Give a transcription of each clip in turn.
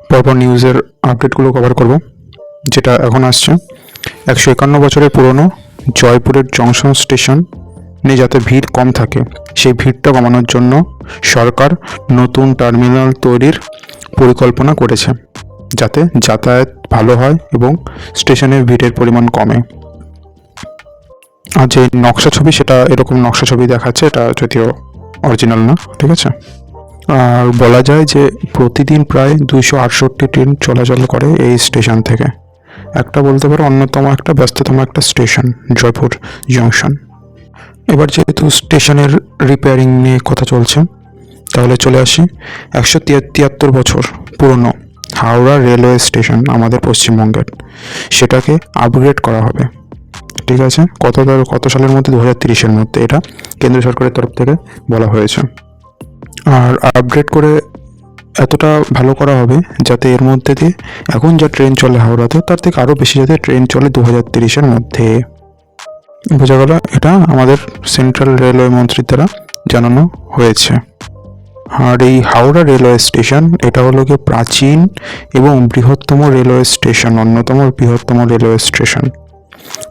পরপর নিউজের আপডেটগুলো কভার করব, যেটা এখন আসছে। 151 বছরের পুরনো জয়পুরের জংশন স্টেশনে যাতে ভিড় কম থাকে, সেই ভিড়টা কমানোর জন্য সরকার নতুন টার্মিনাল তৈরির পরিকল্পনা করেছে, যাতে যাতায়াত ভালো হয় এবং স্টেশনের ভিড়ের পরিমাণ কমে। আর যে নকশা ছবি, সেটা এরকম নকশা ছবি দেখাচ্ছে, এটা যদিও অরিজিনাল না, ঠিক আছে। আর বলা যায় যে প্রতিদিন প্রায় 268 ট্রেন চলাচল করে এই স্টেশন থেকে। একটা বলতে পারো অন্যতম একটা ব্যস্ততম একটা স্টেশন জয়পুর জংশন। এবার যেহেতু স্টেশনের রিপেয়ারিং নিয়ে কথা চলছে, তাহলে চলে আসি 173 বছর পুরনো হাওড়া রেলওয়ে স্টেশন আমাদের পশ্চিমবঙ্গের, সেটাকে আপগ্রেড করা হবে, ঠিক আছে। কত সালের মধ্যে? 2030-এর মধ্যে এটা কেন্দ্র সরকারের তরফ থেকে বলা হয়েছে। আর আপগ্রেড করে এতটা ভালো করা হবে যাতে এর মধ্যে দিয়ে এখন যা ট্রেন চলে হাওড়াতে, তার থেকে আরও বেশি যাতে ট্রেন চলে 2030-এর মধ্যে। বোঝা গেল? এটা আমাদের সেন্ট্রাল রেলওয়ে মন্ত্রীর দ্বারা জানানো হয়েছে। আর এই হাওড়া রেলওয়ে স্টেশন, এটা হলো গিয়ে প্রাচীন এবং বৃহত্তম রেলওয়ে স্টেশন, অন্যতম বৃহত্তম রেলওয়ে স্টেশন।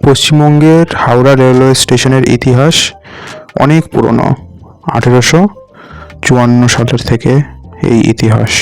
পশ্চিমবঙ্গের হাওড়া রেলওয়ে স্টেশনের ইতিহাস অনেক পুরনো, 1854 সালের থেকে এই ইতিহাস।